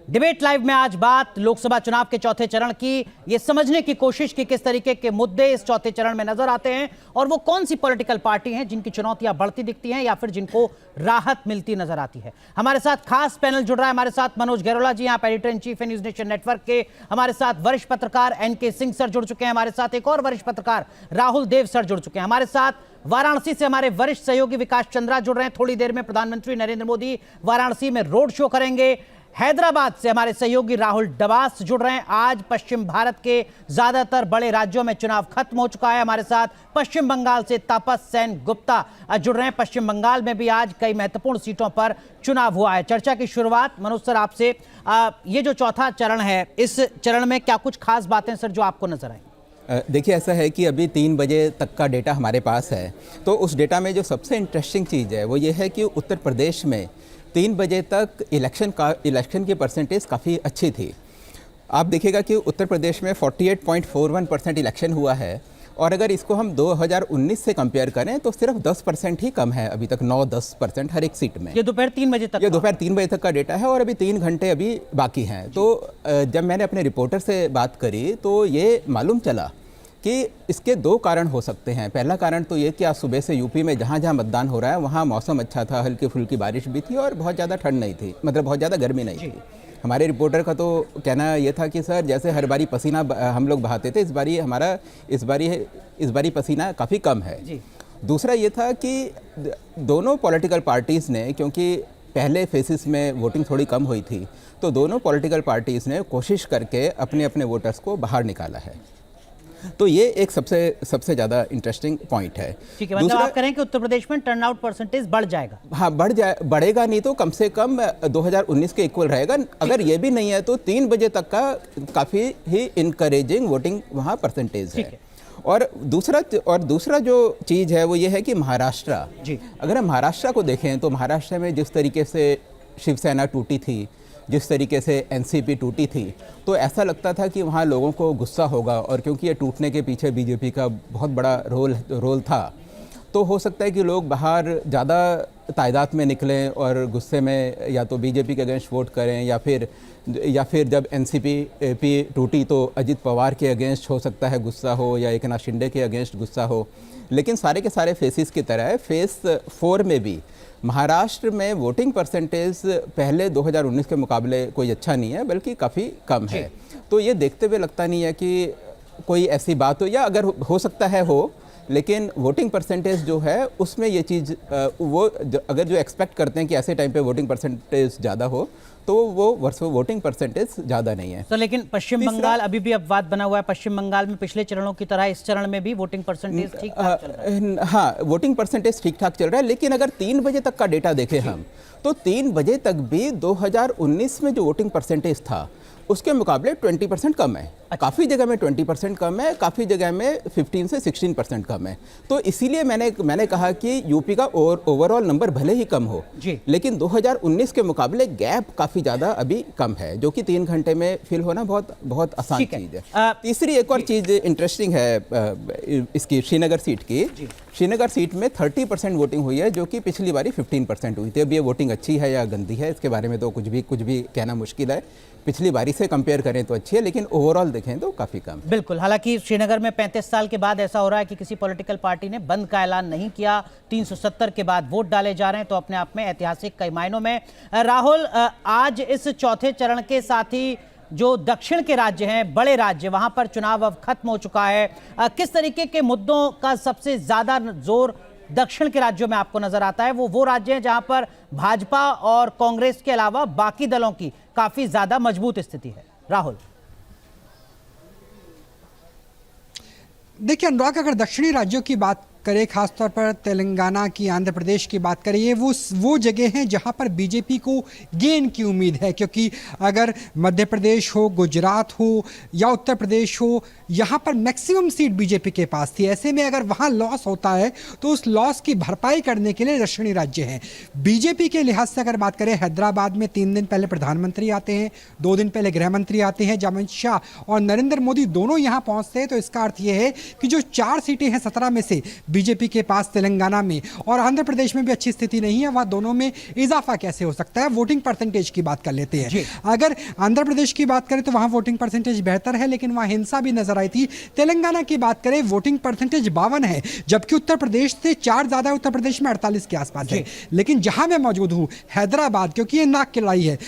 Debate live में आज बात लोकसभा चुनाव के चौथे चरण की, ये समझने की कोशिश की किस तरीके के मुद्दे इस चौथे चरण में नजर आते हैं और वो कौन सी पॉलिटिकल पार्टी हैं जिनकी चुनौतियां बढ़ती दिखती हैं या फिर जिनको राहत मिलती नजर आती है। हमारे साथ खास पैनल जुड़ रहा है। हमारे साथ मनोज गैरोला जी, आप एडिटर इन चीफ है न्यूज नेशन नेटवर्क के। हमारे साथ वरिष्ठ पत्रकार एनके सिंह सर जुड़ चुके हैं। हमारे साथ एक और वरिष्ठ पत्रकार राहुल देव सर जुड़ चुके हैं। हमारे साथ वाराणसी से हमारे वरिष्ठ सहयोगी विकास चंद्रा जुड़ रहे हैं। थोड़ी देर में प्रधानमंत्री नरेंद्र मोदी वाराणसी में रोड शो करेंगे। हैदराबाद से हमारे सहयोगी राहुल डबास जुड़ रहे हैं। आज पश्चिम भारत के ज्यादातर बड़े राज्यों में चुनाव खत्म हो चुका है। हमारे साथ पश्चिम बंगाल से तापस सेन गुप्ता जुड़ रहे हैं। पश्चिम बंगाल में भी आज कई महत्वपूर्ण सीटों पर चुनाव हुआ है। चर्चा की शुरुआत मनोज सर आपसे, ये जो चौथा चरण है, इस चरण में क्या कुछ खास बातें सर जो आपको नजर आई? देखिए, ऐसा है कि अभी 3 बजे तक का डेटा हमारे पास है, तो उस डेटा में जो सबसे इंटरेस्टिंग चीज़ है वो ये है कि उत्तर प्रदेश में 3 बजे तक इलेक्शन की परसेंटेज काफ़ी अच्छी थी। आप देखिएगा कि उत्तर प्रदेश में 48.41% इलेक्शन हुआ है और अगर इसको हम 2019 से कंपेयर करें तो सिर्फ 10% ही कम है अभी तक, 9-10% हर एक सीट में। ये दोपहर 3 बजे तक, ये दोपहर 3 बजे तक का डेटा है और अभी 3 घंटे अभी बाकी हैं। तो जब मैंने अपने रिपोर्टर से बात करी तो ये मालूम चला कि इसके 2 कारण हो सकते हैं। पहला कारण तो ये कि आज सुबह से यूपी में जहाँ जहाँ मतदान हो रहा है वहाँ मौसम अच्छा था, हल्की फुल्की बारिश भी थी और बहुत ज़्यादा ठंड नहीं थी, मतलब बहुत ज़्यादा गर्मी नहीं थी। हमारे रिपोर्टर का तो कहना ये था कि सर जैसे हर बारी पसीना हम लोग बहाते थे, इस बारी पसीना काफ़ी कम है। दूसरा ये था कि दोनों पॉलिटिकल पार्टीज़ ने, क्योंकि पहले फेसिस में वोटिंग थोड़ी कम हुई थी, तो दोनों पॉलिटिकल पार्टीज़ ने कोशिश करके अपने अपने वोटर्स को बाहर निकाला है। तो ये एक सबसे ज़्यादा इंटरेस्टिंग पॉइंट है। ठीक है, मतलब आप कह रहे हैं कि उत्तर प्रदेश में टर्नआउट परसेंटेज बढ़ जाएगा? हाँ, बढ़ेगा नहीं तो कम से कम 2019 के इक्वल रहेगा। अगर ये भी नहीं है तो 3 बजे तक का काफ़ी ही इनकरेजिंग वोटिंग वहाँ परसेंटेज है। और दूसरा जो चीज़ है वो ये है कि महाराष्ट्र, अगर हम महाराष्ट्र को देखें तो महाराष्ट्र में जिस तरीके से शिवसेना टूटी थी, जिस तरीके से एनसीपी टूटी थी, तो ऐसा लगता था कि वहाँ लोगों को गुस्सा होगा और क्योंकि ये टूटने के पीछे बीजेपी का बहुत बड़ा रोल था, तो हो सकता है कि लोग बाहर ज़्यादा तादाद में निकलें और गुस्से में या तो बीजेपी के अगेंस्ट वोट करें या फिर जब एनसीपी टूटी तो अजित पवार के अगेंस्ट हो सकता है गुस्सा हो या एकनाथ शिंदे के अगेंस्ट गुस्सा हो। लेकिन सारे के सारे फेसेस की तरह फेस 4 में भी महाराष्ट्र में वोटिंग परसेंटेज पहले 2019 के मुकाबले कोई अच्छा नहीं है, बल्कि काफ़ी कम है। तो ये देखते हुए लगता नहीं है कि कोई ऐसी बात हो, या अगर हो सकता है हो, लेकिन वोटिंग परसेंटेज जो है उसमें ये चीज़ अगर जो एक्सपेक्ट करते हैं कि ऐसे टाइम पे वोटिंग परसेंटेज ज़्यादा हो तो वो वोटिंग परसेंटेज ज़्यादा नहीं है। तो लेकिन पश्चिम बंगाल अभी भी अपवाद बना हुआ है। पश्चिम बंगाल में पिछले चरणों की तरह इस चरण में भी वोटिंग परसेंटेज ठीक ठाक चल रहा है। हाँ, वोटिंग परसेंटेज ठीक ठाक चल रहा है, लेकिन अगर 3 बजे तक का डेटा देखें हम तो 3 बजे तक भी 2019 में जो वोटिंग परसेंटेज था उसके मुकाबले 20% कम है। काफ़ी जगह में 20% कम है, काफ़ी जगह में 15 से 16% कम है। तो इसीलिए मैंने कहा कि यूपी का ओवरऑल नंबर भले ही कम हो, लेकिन 2019 के मुकाबले गैप काफ़ी ज़्यादा अभी कम है, जो कि 3 घंटे में फिल होना बहुत आसान चीज़ है। तीसरी एक और चीज़ इंटरेस्टिंग है इसकी, श्रीनगर सीट की। श्रीनगर सीट में 30% वोटिंग हुई है, जो कि पिछली बारी 15% हुई थी। अब ये वोटिंग अच्छी है या गंदी है इसके बारे में तो कुछ भी कहना मुश्किल है। पिछली बारी से कंपेयर करें तो अच्छी है, लेकिन ओवरऑल देखें तो काफ़ी कम। बिल्कुल, हालांकि श्रीनगर में 35 साल के बाद ऐसा हो रहा है कि किसी पॉलिटिकल पार्टी ने बंद का ऐलान नहीं किया। 370 के बाद वोट डाले जा रहे हैं, तो अपने आप में ऐतिहासिक कई मायनों में। राहुल, आज इस चौथे चरण के साथ ही जो दक्षिण के राज्य हैं, बड़े राज्य, वहां पर चुनाव अब खत्म हो चुका है। किस तरीके के मुद्दों का सबसे ज्यादा जोर दक्षिण के राज्यों में आपको नजर आता है? वो राज्य हैं जहां पर भाजपा और कांग्रेस के अलावा बाकी दलों की काफी ज्यादा मजबूत स्थिति है। राहुल, देखिए अनुराग, अगर दक्षिणी राज्यों की बात करें, खासतौर पर तेलंगाना की, आंध्र प्रदेश की बात करें, ये वो जगह हैं जहां पर बीजेपी को गेन की उम्मीद है, क्योंकि अगर मध्य प्रदेश हो, गुजरात हो या उत्तर प्रदेश हो, यहाँ पर मैक्सिमम सीट बीजेपी के पास थी। ऐसे में अगर वहाँ लॉस होता है तो उस लॉस की भरपाई करने के लिए दक्षिणी राज्य हैं। बीजेपी के लिहाज से अगर बात करें, हैदराबाद में 3 दिन पहले प्रधानमंत्री आते हैं, 2 दिन पहले गृह मंत्री आते हैं, अमित शाह और नरेंद्र मोदी दोनों यहाँ पहुँचते हैं। तो इसका अर्थ ये है कि जो 4 सीटें हैं 17 में से बीजेपी के पास तेलंगाना में और आंध्र प्रदेश में भी अच्छी स्थिति नहीं है, वह दोनों में इजाफा कैसे हो सकता है। वोटिंग परसेंटेज की बात कर लेते हैं। अगर आंध्र प्रदेश की बात करें तो वहां वोटिंग परसेंटेज बेहतर है, लेकिन वहां हिंसा भी नजर आई थी। तेलंगाना की बात करें, वोटिंग परसेंटेज 52 है, जबकि उत्तर प्रदेश से 4 ज्यादा, उत्तर प्रदेश में 48 के आसपास है। लेकिन जहां मैं मौजूद हूं हैदराबाद, क्योंकि ये नाक की लड़ाई है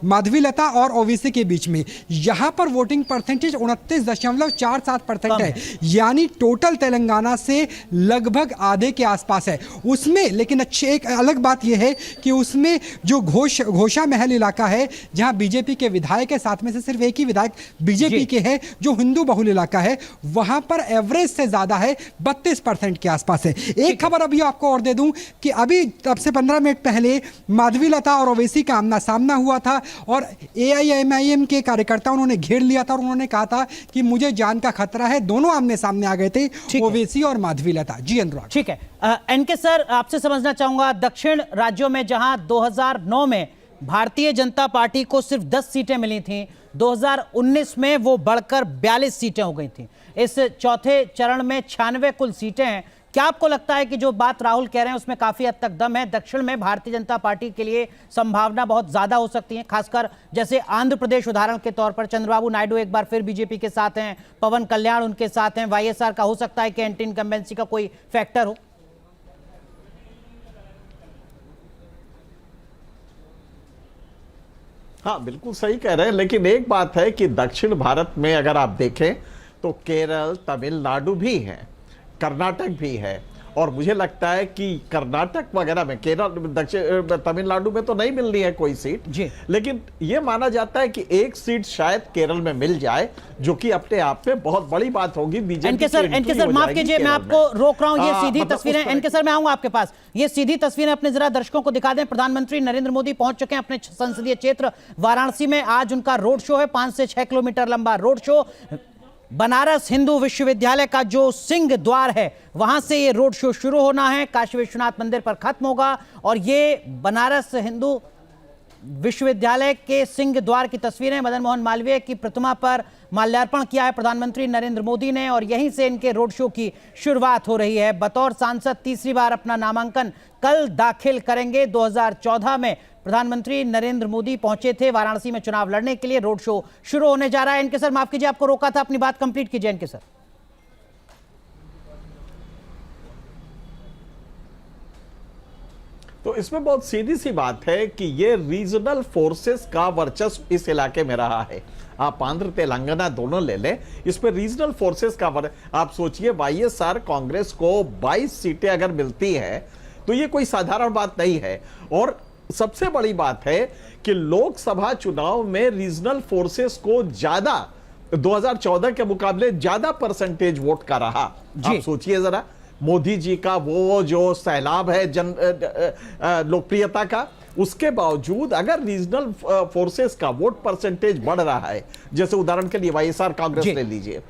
माधवीलता और ओवैसी के बीच में, यहां पर वोटिंग परसेंटेज 29.47% है, यानी टोटल तेलंगाना से लगभग आधे के आसपास है उसमें। लेकिन अच्छी एक अलग बात यह है कि उसमें जो घोषा महल इलाका है, जहां बीजेपी के विधायक है, साथ में से सिर्फ एक ही विधायक बीजेपी के है, जो हिंदू बहुल इलाका है, वहां पर एवरेज से ज्यादा है, 32% के आसपास है। एक खबर अभी आपको और दे दूं कि अभी तब से 15 मिनट पहले माधवीलता और ओवैसी का आमना सामना हुआ था और AIMIM के कार्यकर्ता उन्होंने घेर लिया था और उन्होंने कहा था कि मुझे जान का खतरा है। दोनों आमने सामने आ गए थे, ओवैसी और माधवीलता। जी अनुराग। ठीक है, एनके सर, आपसे समझना चाहूंगा, दक्षिण राज्यों में जहां 2009 में भारतीय जनता पार्टी को सिर्फ 10 सीटें मिली थीं, 2019 में वो बढ़कर 42 सीटें हो गई थीं। इस चौथे चरण में 96 कुल सीटें हैं। क्या आपको लगता है कि जो बात राहुल कह रहे हैं उसमें काफी हद तक दम है? दक्षिण में भारतीय जनता पार्टी के लिए संभावना बहुत ज्यादा हो सकती है, खासकर जैसे आंध्र प्रदेश उदाहरण के तौर पर चंद्रबाबू नायडू एक बार फिर बीजेपी के साथ हैं, पवन कल्याण उनके साथ हैं, YSR का हो सकता है कि एंटी इनकम्बेंसी का कोई फैक्टर हो। हाँ, बिल्कुल सही कह रहे हैं, लेकिन एक बात है कि दक्षिण भारत में अगर आप देखें तो केरल, तमिलनाडु भी है, कर्नाटक भी है, और मुझे लगता है कि कर्नाटक वगैरह में, केरल, दक्षिण तमिलनाडु में तो नहीं मिलनी है कोई सीट जी, लेकिन यह माना जाता है कि एक सीट शायद केरल में मिल जाए, जो कि अपने आप में बहुत बड़ी बात होगी बीजेपी। एनके सर माफ कीजिए, मैं आपको रोक रहा हूं, ये सीधी तस्वीरें, एनके सर मैं आऊंगा आपके पास, ये सीधी तस्वीरें अपने जरा दर्शकों को दिखा दें। प्रधानमंत्री नरेंद्र मोदी पहुंच चुके हैं अपने संसदीय क्षेत्र वाराणसी में। आज उनका रोड शो है, 5 से 6 किलोमीटर लंबा रोड शो। बनारस हिंदू विश्वविद्यालय का जो सिंह द्वार है, वहां से ये रोड शो शुरू होना है, काशी विश्वनाथ मंदिर पर खत्म होगा, और ये बनारस हिंदू विश्वविद्यालय के सिंह द्वार की तस्वीरें। मदन मोहन मालवीय की प्रतिमा पर माल्यार्पण किया है प्रधानमंत्री नरेंद्र मोदी ने, और यहीं से इनके रोड शो की शुरुआत हो रही है। बतौर सांसद तीसरी बार अपना नामांकन कल दाखिल करेंगे। 2014 में प्रधानमंत्री नरेंद्र मोदी पहुंचे थे वाराणसी में चुनाव लड़ने के लिए। रोड शो शुरू होने जा रहा है। इनके सर माफ कीजिए, आपको रोका था, अपनी बात कंप्लीट कीजिए इनके सर। तो इसमें बहुत सीधी सी बात है कि ये रीजनल फोर्सेस का वर्चस्व इस इलाके में रहा है। आप आंध्र तेलंगाना दोनों ले लें, इसमें रीजनल फोर्सेस का आप सोचिए, YSR कांग्रेस को 22 सीटें अगर मिलती है तो ये कोई साधारण बात नहीं है। और सबसे बड़ी बात है कि लोकसभा चुनाव में रीजनल फोर्सेस को ज्यादा 2014 के मुकाबले ज्यादा परसेंटेज वोट का रहा। आप सोचिए जरा, मोदी जी का वो जो सैलाब है लोकप्रियता का, उसके बावजूद अगर रीजनल फोर्सेस का वोट परसेंटेज बढ़ रहा है, जैसे उदाहरण के लिए YSR कांग्रेस ले लीजिए,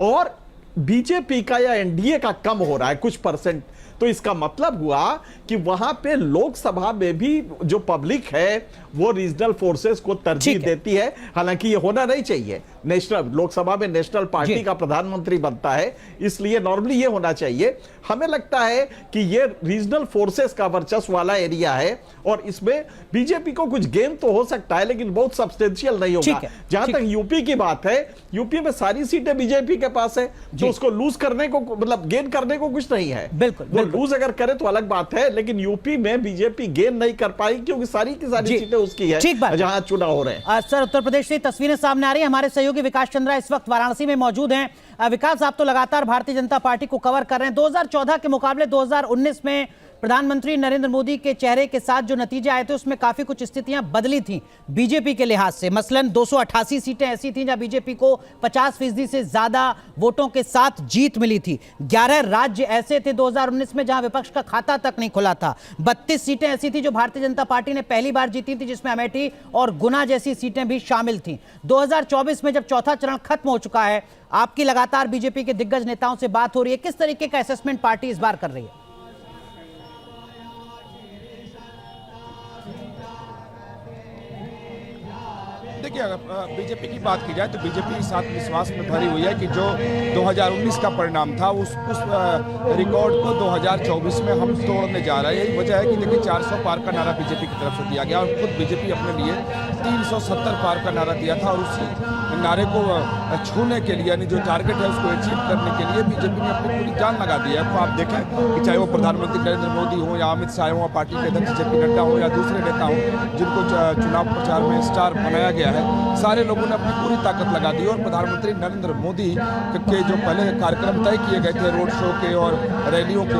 और बीजेपी का या NDA का कम हो रहा है कुछ परसेंट, तो इसका मतलब हुआ कि वहां पे लोकसभा में भी जो पब्लिक है वो रीजनल फोर्सेस को तरजीह देती है। हालांकि ये होना नहीं चाहिए, नेशनल लोकसभा में नेशनल पार्टी का प्रधानमंत्री बनता है, इसलिए नॉर्मली ये होना चाहिए। हमें लगता है कि ये रीजनल फोर्सेस का वर्चस्व वाला एरिया है और इसमें बीजेपी को कुछ गेन तो हो सकता है, लेकिन बहुत सब्सटेंशियल नहीं होगा। जहां तक यूपी की बात है, यूपी में सारी सीटें बीजेपी के पास है, तो उसको लूज करने को, मतलब गेन करने को कुछ नहीं है। बिल्कुल लूज अगर करे तो अलग बात है, लेकिन यूपी में बीजेपी गेन नहीं कर पाई क्योंकि सारी की सारी सीटें उसकी है जहां चुनाव हो रहे हैं। सर, उत्तर प्रदेश से तस्वीरें सामने आ रही है, हमारे सहयोगी विकास चंद्रा इस वक्त वाराणसी में मौजूद हैं। विकास, आप तो लगातार भारतीय जनता पार्टी को कवर कर रहे हैं। 2014 के मुकाबले 2019 में प्रधानमंत्री नरेंद्र मोदी के चेहरे के साथ जो नतीजे आए थे उसमें काफी कुछ स्थितियां बदली थी बीजेपी के लिहाज से। मसलन 288 सीटें ऐसी थीं जहां बीजेपी को 50% से ज्यादा वोटों के साथ जीत मिली थी। 11 राज्य ऐसे थे 2019 में जहां विपक्ष का खाता तक नहीं खुला था। 32 सीटें ऐसी थी जो भारतीय जनता पार्टी ने पहली बार जीती थी, जिसमें अमेठी और गुना जैसी सीटें भी शामिल थी। 2024 में जब चौथा चरण खत्म हो चुका है, आपकी लगातार बीजेपी के दिग्गज नेताओं से बात हो रही है, किस तरीके का असेसमेंट पार्टी इस बार कर रही है? देखिए, अगर बीजेपी की बात की जाए तो बीजेपी इस आत्मविश्वास में भरी हुई है कि जो 2019 का परिणाम था उस रिकॉर्ड को 2024 में हम तोड़ने जा रहे हैं। यही वजह है कि देखिए 400 पार का नारा बीजेपी की तरफ से दिया गया और खुद बीजेपी अपने लिए 370 पार का नारा दिया था और उसी नारे को छूने के लिए, यानी जो टारगेट है उसको अचीव करने के लिए बीजेपी ने अपनी पूरी जान लगा दी है। तो आप देखें कि चाहे वो प्रधानमंत्री नरेंद्र मोदी हो या अमित शाह हो, पार्टी के अध्यक्ष जेपी नड्डा हो या दूसरे नेता हो जिनको चुनाव प्रचार में स्टार बनाया गया है, सारे लोगों ने अपनी पूरी ताकत लगा दी और प्रधानमंत्री नरेंद्र मोदी के जो पहले कार्यक्रम तय किए गए थे रोड शो के और रैलियों के,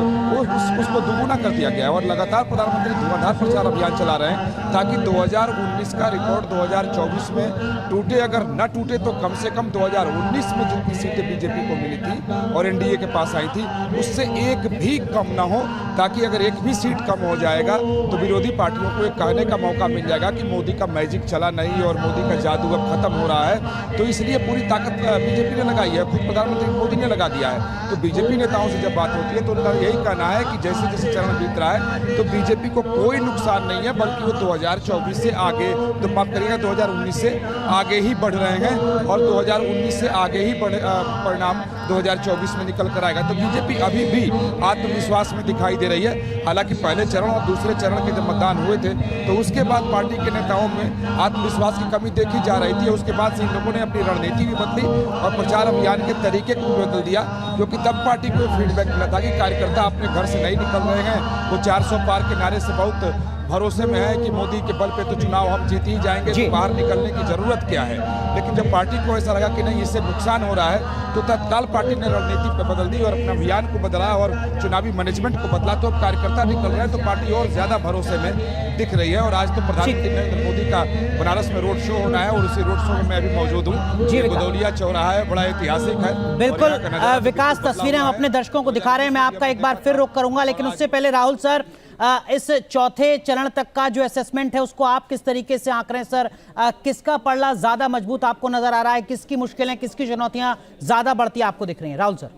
उसको दुगुना कर दिया गया और लगातार प्रधानमंत्री धुआंधार प्रचार अभियान चला रहे हैं ताकि 2019 का रिकॉर्ड 2024 में टूटे, अगर न टूटे तो कम से कम 2019 में जितनी सीटें बीजेपी को मिली थी और एनडीए के पास आई थी उससे एक भी कम ना हो, ताकि अगर एक भी सीट कम हो जाएगा तो विरोधी पार्टियों को एक कहने का मौका मिल जाएगा कि मोदी का मैजिक चला नहीं और मोदी का जादू अब खत्म हो रहा है। तो इसलिए पूरी ताकत बीजेपी ने लगाई है, खुद प्रधानमंत्री मोदी ने लगा दिया है। तो बीजेपी नेताओं से जब बात होती है तो उनका यही कहना है कि जैसे जैसे चरण बीत रहा है तो बीजेपी को कोई नुकसान नहीं है, बल्कि वो 2024 से आगे, तो माफ करिएगा 2019 से आगे ही बढ़ रहे हैं और 2019 से आगे ही परिणाम 2024 में निकल कर आएगा। तो बीजेपी अभी भी आत्मविश्वास में दिखाई दे रही है। हालांकि पहले चरण और दूसरे चरण के जब मतदान हुए थे तो उसके बाद पार्टी के नेताओं में आत्मविश्वास की कमी देखी जा रही थी। उसके बाद से इन लोगों ने अपनी रणनीति भी बदली और प्रचार अभियान के तरीके को बदल दिया, क्योंकि तब पार्टी को फीडबैक मिला था कि कार्यकर्ता अपने घर से नहीं निकल रहे हैं, वो 400 पार के नारे से बहुत भरोसे में है कि मोदी के बल पे तो चुनाव हम जीत ही जाएंगे, तो बाहर निकलने की जरूरत क्या है। लेकिन जब पार्टी को ऐसा लगा कि नहीं इससे नुकसान हो रहा है तो तत्काल पार्टी ने रणनीति पे बदल दी और अपना अभियान को बदला और चुनावी मैनेजमेंट को बदला। तो अब कार्यकर्ता निकल रहे हैं तो पार्टी और ज्यादा भरोसे में दिख रही है। और आज तो प्रधानमंत्री नरेंद्र मोदी का बनारस में रोड शो होना है और उसी रोड शो में मैं भी मौजूद हूँ। गदौलिया चौराहा है, बड़ा ऐतिहासिक है। बिल्कुल विकास, तस्वीरें हम अपने दर्शकों को दिखा रहे हैं। मैं आपका एक बार फिर रुख करूंगा, लेकिन उससे पहले राहुल सर, इस चौथे चरण तक का जो असेसमेंट है उसको आप किस तरीके से आंक रहे हैं सर? किसका पड़ला ज्यादा मजबूत आपको नजर आ रहा है? किसकी मुश्किलें, किसकी चुनौतियां ज्यादा बढ़ती आपको दिख रही हैं? राहुल सर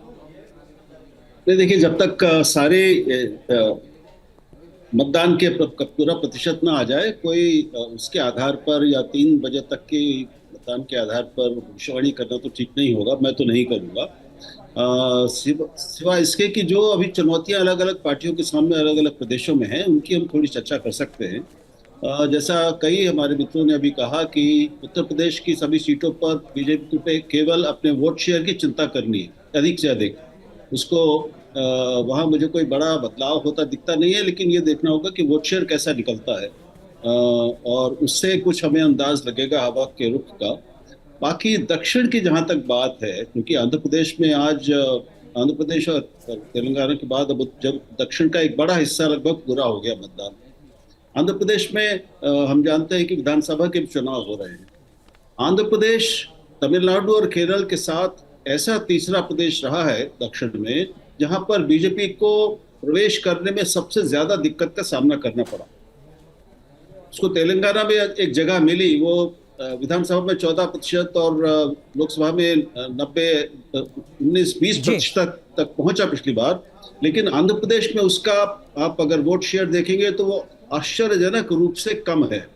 देखिए, जब तक सारे मतदान के पूरा प्रतिशत ना आ जाए, कोई उसके आधार पर या 3 बजे तक के मतदान के आधार पर भविष्यवाणी करना तो ठीक नहीं होगा, मैं तो नहीं करूँगा। सिवा इसके कि जो अभी चुनौतियां अलग अलग पार्टियों के सामने अलग अलग प्रदेशों में हैं, उनकी हम थोड़ी चर्चा कर सकते हैं। जैसा कई हमारे मित्रों ने अभी कहा कि उत्तर प्रदेश की सभी सीटों पर बीजेपी पे केवल अपने वोट शेयर की चिंता करनी है, अधिक से अधिक उसको वहाँ मुझे कोई बड़ा बदलाव होता दिखता नहीं है, लेकिन ये देखना होगा कि वोट शेयर कैसा निकलता है और उससे कुछ हमें अंदाज लगेगा हवा के रुख का। बाकी दक्षिण की जहाँ तक बात है, क्योंकि आंध्र प्रदेश में आज आंध्र प्रदेश और तेलंगाना के बाद अब जब दक्षिण का एक बड़ा हिस्सा लगभग पूरा हो गया मतदान। आंध्र प्रदेश में हम जानते हैं कि विधानसभा के चुनाव हो रहे हैं। आंध्र प्रदेश तमिलनाडु और केरल के साथ ऐसा तीसरा प्रदेश रहा है दक्षिण में जहां पर बीजेपी को प्रवेश करने में सबसे ज्यादा दिक्कत का सामना करना पड़ा। उसको तेलंगाना में एक जगह मिली, वो विधानसभा में 14% और लोकसभा में 19-20% तक पहुंचा पिछली बार। लेकिन आंध्र प्रदेश में उसका आप अगर वोट शेयर देखेंगे तो वो आश्चर्यजनक रूप से कम है।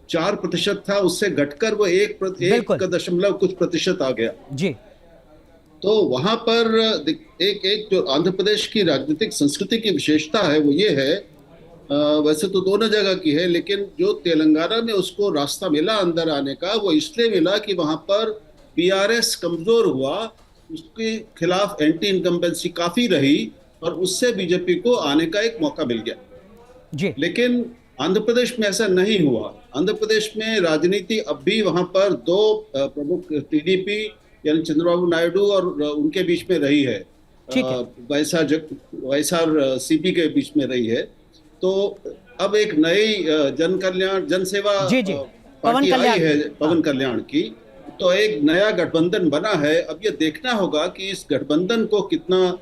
4% था, उससे घटकर वो 1.कुछ% आ गया जी। तो वहां पर एक जो आंध्र प्रदेश की राजनीतिक संस्कृति की विशेषता है वो ये है, वैसे तो दोनों जगह की है, लेकिन जो तेलंगाना में उसको रास्ता मिला अंदर आने का, वो इसलिए मिला कि वहां पर पीआरएस कमजोर हुआ, उसके खिलाफ एंटी इनकम्बेंसी काफी रही और उससे बीजेपी को आने का एक मौका मिल गया जी। लेकिन आंध्र प्रदेश में ऐसा नहीं हुआ। आंध्र प्रदेश में राजनीति अब भी वहां पर 2 प्रमुख टीडीपी यानी चंद्रबाबू नायडू और उनके बीच में रही है, वाईएसआर सीपी के बीच में रही है। तो अब एक नई जन कल्याण जनसेवा पार्टी आई है, पवन कल्याण की, तो एक नया गठबंधन बना है। अब ये देखना होगा कि इस गठबंधन को कितना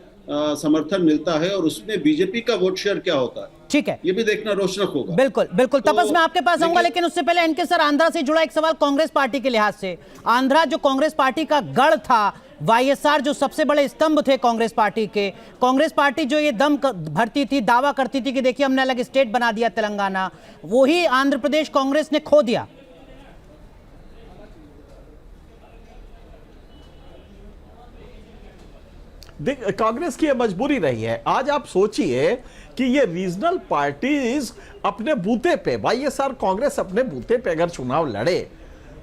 समर्थन मिलता है और उसमें बीजेपी का वोट शेयर क्या होता है, ठीक है, ये भी देखना रोचक होगा। बिल्कुल बिल्कुल। तो तपस मैं आपके पास आऊंगा, लेकिन उससे पहले एनके सर, आंध्रा से जुड़ा एक सवाल कांग्रेस पार्टी के लिहाज से। आंध्रा जो कांग्रेस पार्टी का गढ़ था, वाईएसआर जो सबसे बड़े स्तंभ थे कांग्रेस पार्टी के, कांग्रेस पार्टी जो ये दम भरती थी, दावा करती थी कि देखिए हमने अलग स्टेट बना दिया तेलंगाना, वही आंध्र प्रदेश कांग्रेस ने खो दिया। कांग्रेस की यह मजबूरी रही है। आज आप सोचिए कि ये रीजनल पार्टीज अपने बूते पे, वाईएसआर कांग्रेस अपने बूते पे अगर चुनाव लड़े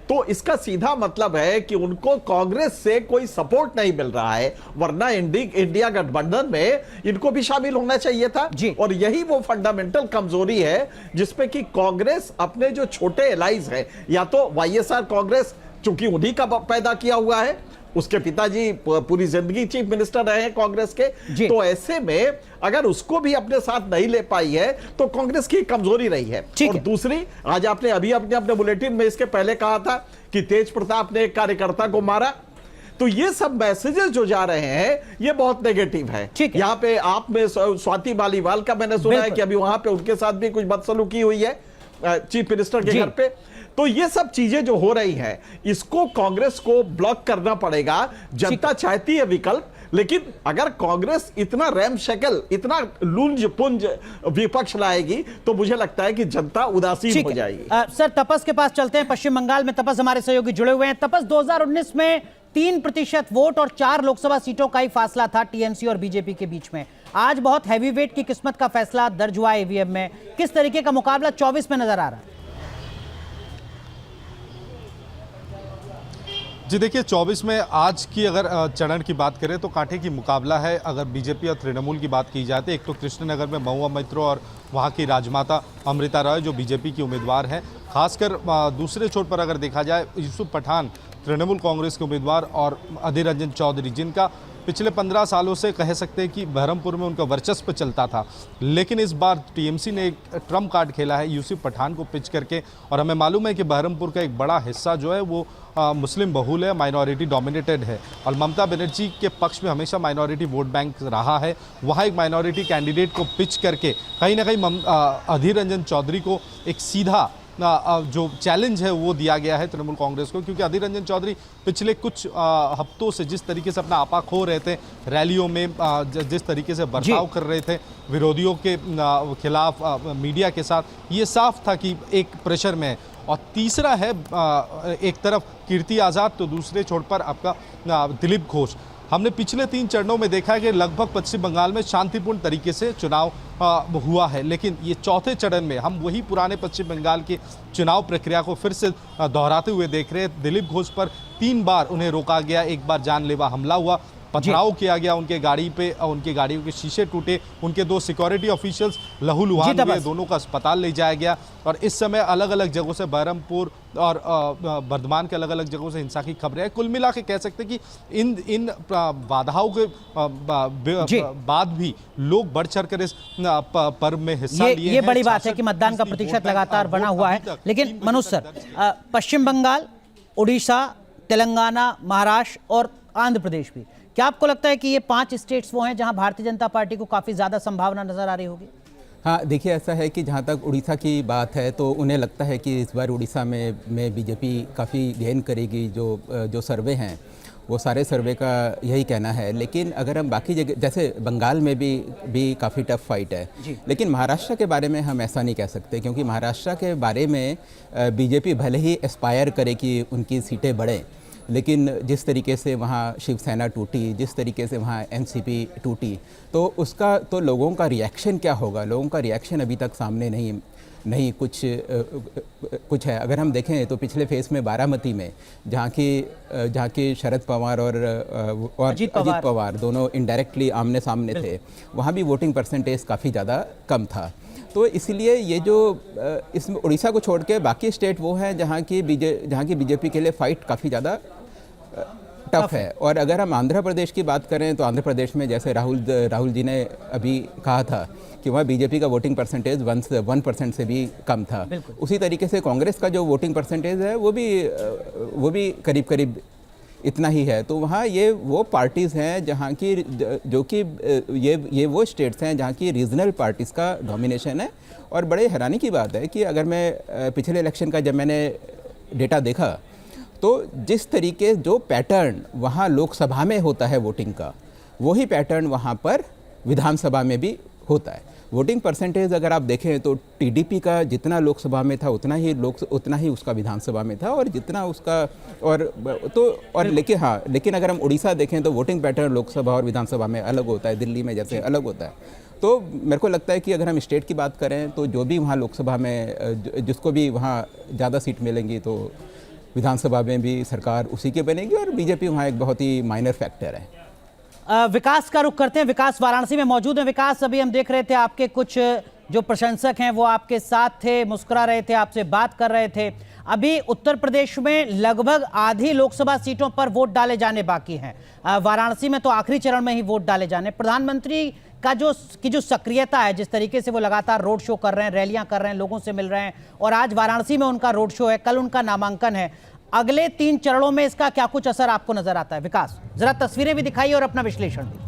तो इसका सीधा मतलब है कि उनको कांग्रेस से कोई सपोर्ट नहीं मिल रहा है, वरना इंडिया गठबंधन में इनको भी शामिल होना चाहिए था। और यही वो फंडामेंटल कमजोरी है जिसपे कि कांग्रेस अपने जो छोटे एलाइज है, या तो वाईएसआर कांग्रेस चूंकि उन्हीं का पैदा किया हुआ है, उसके पिताजी पूरी जिंदगी चीफ मिनिस्टर रहे हैं कांग्रेस के, तो ऐसे में अगर उसको भी अपने साथ नहीं ले पाई है तो कांग्रेस की कमजोरी रही है। और दूसरी, आज आपने अभी अपने बुलेटिन में इसके पहले कहा था कि तेज प्रताप ने एक कार्यकर्ता को मारा, तो ये सब मैसेजेस जो जा रहे हैं ये बहुत नेगेटिव है। यहाँ पे आप में स्वाति मालीवाल का मैंने सुना है कि अभी वहां पे उनके साथ भी कुछ बदसलूकी हुई है चीफ मिनिस्टर के घर पे। तो ये सब चीजें जो हो रही हैं, इसको कांग्रेस को ब्लॉक करना पड़ेगा। जनता चाहती है विकल्प, लेकिन अगर कांग्रेस इतना रैमशैकल, इतना लुंज पुंज विपक्ष लाएगी तो मुझे लगता है कि जनता उदासीन हो जाएगी। सर, तपस के पास चलते हैं। पश्चिम बंगाल में तपस हमारे सहयोगी जुड़े हुए हैं। तपस, 2019 में 3% वोट और 4 लोकसभा सीटों का ही फासला था टीएमसी और बीजेपी के बीच में। आज बहुत हैवीवेट की किस्मत का फैसला दर्ज हुआ ईवीएम में। किस तरीके का मुकाबला 24 में नजर आ रहा है? जी देखिए, 24 में आज की अगर चरण की बात करें तो कांटे की मुकाबला है। अगर बीजेपी और तृणमूल की बात की जाए तो एक तो कृष्णनगर में महुआ मैत्रो और वहाँ की राजमाता अमृता राय जो बीजेपी की उम्मीदवार हैं। खासकर दूसरे छोर पर अगर देखा जाए यूसुफ पठान तृणमूल कांग्रेस के उम्मीदवार और अधीर रंजन चौधरी, जिनका पिछले 15 सालों से कह सकते हैं कि बहरमपुर में उनका वर्चस्व चलता था, लेकिन इस बार टीएमसी ने एक ट्रम्प कार्ड खेला है यूसुफ पठान को पिच करके। और हमें मालूम है कि बहरमपुर का एक बड़ा हिस्सा जो है वो मुस्लिम बहुल है, माइनॉरिटी डोमिनेटेड है, और ममता बनर्जी के पक्ष में हमेशा माइनॉरिटी वोट बैंक रहा है। वहाँ एक माइनॉरिटी कैंडिडेट को पिच करके कहीं ना कहीं अधीर रंजन चौधरी को एक सीधा जो चैलेंज है वो दिया गया है तृणमूल कांग्रेस को, क्योंकि अधीर रंजन चौधरी पिछले कुछ हफ्तों से जिस तरीके से अपना आपा खो रहे थे रैलियों में, जिस तरीके से बर्ताव कर रहे थे विरोधियों के खिलाफ मीडिया के साथ, ये साफ था कि एक प्रेशर में है। और तीसरा है एक तरफ कीर्ति आज़ाद तो दूसरे छोर पर आपका दिलीप घोष। हमने पिछले 3 चरणों में देखा है कि लगभग पश्चिम बंगाल में शांतिपूर्ण तरीके से चुनाव हुआ है, लेकिन ये चौथे चरण में हम वही पुराने पश्चिम बंगाल की चुनाव प्रक्रिया को फिर से दोहराते हुए देख रहे हैं। दिलीप घोष पर 3 बार उन्हें रोका गया, एक बार जानलेवा हमला हुआ, पथराव किया गया उनके गाड़ी पे, उनके गाड़ियों के शीशे टूटे, उनके 2 सिक्योरिटी ऑफिशियल्स लहूलुहान हुए, दोनों का अस्पताल ले जाया गया। और इस समय अलग अलग जगहों से बहरमपुर और बर्धमान के अलग अलग जगहों से हिंसा की खबरें हैं। कुल मिला के कह सकते हैं कि इन बाधाओं के बाद भी लोग बढ़ चढ़कर इस पर्व में हिस्सा लिए। ये बड़ी बात है कि मतदान का प्रतिशत लगातार बना हुआ है। लेकिन मनोज सर, पश्चिम बंगाल, उड़ीसा, तेलंगाना, महाराष्ट्र और आंध्र प्रदेश भी, क्या आपको लगता है कि ये 5 स्टेट्स वो हैं जहां भारतीय जनता पार्टी को काफ़ी ज़्यादा संभावना नजर आ रही होगी? हाँ, देखिए ऐसा है कि जहाँ तक उड़ीसा की बात है तो उन्हें लगता है कि इस बार उड़ीसा में बीजेपी काफ़ी गेन करेगी। जो सर्वे हैं वो सारे सर्वे का यही कहना है। लेकिन अगर हम बाकी जगह जैसे बंगाल में भी काफ़ी टफ फाइट है, लेकिन महाराष्ट्र के बारे में हम ऐसा नहीं कह सकते, क्योंकि महाराष्ट्र के बारे में बीजेपी भले ही एस्पायर करे कि उनकी सीटें बढ़ें, लेकिन जिस तरीके से वहाँ शिवसेना टूटी, जिस तरीके से वहाँ एनसीपी टूटी, तो उसका तो लोगों का रिएक्शन क्या होगा? लोगों का रिएक्शन अभी तक सामने नहीं कुछ है। अगर हम देखें तो पिछले फेस में बारामती में जहाँ की शरद पवार और अजीत पवार दोनों इनडायरेक्टली आमने सामने थे, वहाँ भी वोटिंग परसेंटेज काफ़ी ज़्यादा कम था। तो इसलिए ये जो इसमें उड़ीसा को छोड़ के बाकी स्टेट वो हैं जहाँ की बीजेपी के लिए फ़ाइट काफ़ी ज़्यादा टफ है। और अगर हम आंध्र प्रदेश की बात करें तो आंध्र प्रदेश में जैसे राहुल जी ने अभी कहा था कि वहाँ बीजेपी का वोटिंग परसेंटेज 1% से भी कम था, उसी तरीके से कांग्रेस का जो वोटिंग परसेंटेज है वो भी करीब इतना ही है। तो वहाँ ये वो पार्टीज़ हैं जहाँ की जो कि ये वो स्टेट्स हैं जहाँ की रीजनल पार्टीज़ का डोमिनेशन है। और बड़े हैरानी की बात है कि अगर मैं पिछले इलेक्शन का जब मैंने डेटा देखा तो जिस तरीके जो पैटर्न वहाँ लोकसभा में होता है वोटिंग का, वही पैटर्न वहाँ पर विधानसभा में भी होता है। वोटिंग परसेंटेज अगर आप देखें तो टीडीपी का जितना लोकसभा में था उतना ही उसका विधानसभा में था, और जितना उसका और लेकिन अगर हम उड़ीसा देखें तो वोटिंग पैटर्न लोकसभा और विधानसभा में अलग होता है, दिल्ली में जैसे अलग होता है। तो मेरे को लगता है कि अगर हम स्टेट की बात करें तो जो भी वहाँ लोकसभा में जिसको भी वहाँ ज़्यादा सीट मिलेंगी तो विधानसभा में भी सरकार उसी की बनेगी, और बीजेपी वहाँ एक बहुत ही माइनर फैक्टर है। विकास का रुख करते हैं। विकास वाराणसी में मौजूद है। विकास, अभी हम देख रहे थे आपके कुछ जो प्रशंसक हैं वो आपके साथ थे, मुस्कुरा रहे थे, आपसे बात कर रहे थे। अभी उत्तर प्रदेश में लगभग आधी लोकसभा सीटों पर वोट डाले जाने बाकी हैं। वाराणसी में तो आखिरी चरण में ही वोट डाले जाने। प्रधानमंत्री का जो सक्रियता है, जिस तरीके से वो लगातार रोड शो कर रहे हैं, रैलियां कर रहे हैं, लोगों से मिल रहे हैं, और आज वाराणसी में उनका रोड शो है, कल उनका नामांकन है, अगले 3 चरणों में इसका क्या कुछ असर आपको नजर आता है? विकास, जरा तस्वीरें भी दिखाइए और अपना विश्लेषण भी।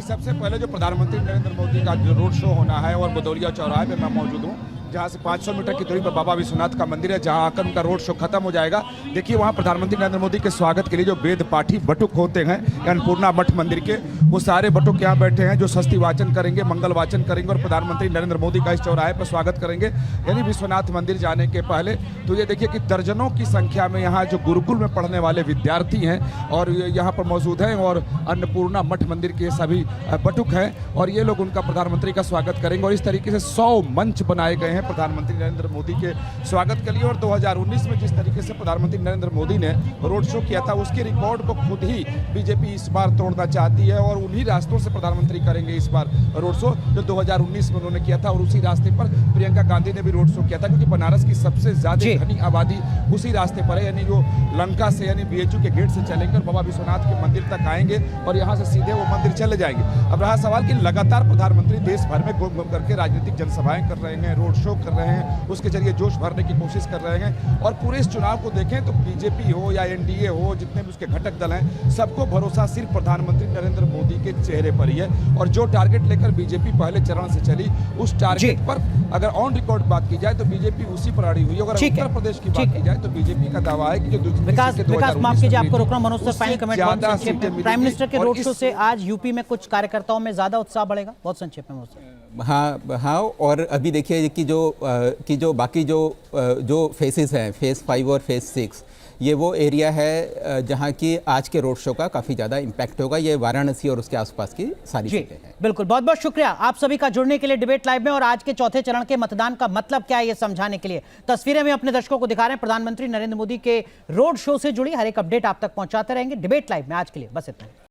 सबसे पहले जो प्रधानमंत्री नरेंद्र मोदी का जो रोड शो होना है, और बदौलिया चौराहे पे मैं मौजूद हूँ, जहाँ से 500 मीटर की दूरी पर बाबा विश्वनाथ का मंदिर है, जहाँ आकर उनका रोड शो खत्म हो जाएगा। देखिए वहाँ प्रधानमंत्री नरेंद्र मोदी के स्वागत के लिए जो वेद पाठी बटुक होते हैं अन्नपूर्णा मठ मंदिर के, वो सारे बटुक यहाँ बैठे हैं जो षष्ठी वाचन करेंगे, मंगल वाचन करेंगे और प्रधानमंत्री नरेंद्र मोदी का इस चौराहे पर स्वागत करेंगे, यानी विश्वनाथ मंदिर जाने के पहले। तो ये देखिए कि दर्जनों की संख्या में यहाँ जो गुरुकुल में पढ़ने वाले विद्यार्थी हैं और यहाँ पर मौजूद हैं, और अन्नपूर्णा मठ मंदिर के सभी बटुक हैं, और ये लोग उनका प्रधानमंत्री का स्वागत करेंगे। और इस तरीके से 100 मंच बनाए गए हैं प्रधानमंत्री नरेंद्र मोदी के स्वागत के लिए। और 2019 में जिस तरीके से प्रधानमंत्री नरेंद्र मोदी ने रोड शो किया था, उसके रिकॉर्ड को खुद ही बीजेपी इस बार तोड़ना चाहती है, और उन्हीं रास्तों से प्रधानमंत्री करेंगे इस बार रोड शो जो 2019 में उन्होंने किया था। और उसी रास्ते पर प्रियंका गांधी ने भी रोड शो किया था, क्योंकि बनारस की सबसे ज्यादा घनी आबादी उसी रास्ते पर है, यानी जो लंका से यानी बीएचयू के गेट से चलेंगे और बाबा विश्वनाथ के मंदिर तक आएंगे, और यहाँ से सीधे वो मंदिर चले जाएंगे। अब रहा सवाल कि लगातार प्रधानमंत्री देश भर में घूम घूम करके राजनीतिक जनसभाएं कर रहे हैं, रोड शो कर रहे हैं, उसके जरिए जोश भरने की कोशिश कर रहे हैं। और पूरे इस चुनाव को देखें तो बीजेपी हो या एनडीए हो, जितने भी उसके घटक दल हैं, सबको भरोसा सिर्फ प्रधानमंत्री नरेंद्र मोदी के चेहरे पर ही है। और जो टारगेट लेकर बीजेपी पहले चरण से चली, उस टारगेट पर अगर ऑन रिकॉर्ड बात की जाए तो बीजेपी उसी पर अड़ी हुई है। अगर उत्तर प्रदेश की बात की जाए तो बीजेपी का दावा है कि जो विकास, माफ कीजिए आपको रोक रहा हूं। मनोज सर, फाइनल कमेंट बहुत संक्षेप में। प्राइम मिनिस्टर के रोड शो से आज यूपी में कुछ कार्यकर्ताओं में ज्यादा उत्साह बढ़ेगा? बहुत संक्षेप में। हाँ, और अभी देखिए कि जो बाकी जो फेसेस हैं, फेज 5 और फेज 6, ये वो एरिया है जहाँ की आज के रोड शो का काफ़ी ज़्यादा इम्पैक्ट होगा। ये वाराणसी और उसके आसपास की सारी सीटें हैं। बिल्कुल, बहुत बहुत शुक्रिया आप सभी का जुड़ने के लिए डिबेट लाइव में, और आज के चौथे चरण के मतदान का मतलब क्या है ये समझाने के लिए तस्वीरें में अपने दर्शकों को दिखा रहे हैं। प्रधानमंत्री नरेंद्र मोदी के रोड शो से जुड़ी हर एक अपडेट आप तक पहुंचाते रहेंगे डिबेट लाइव में। आज के लिए बस इतना ही।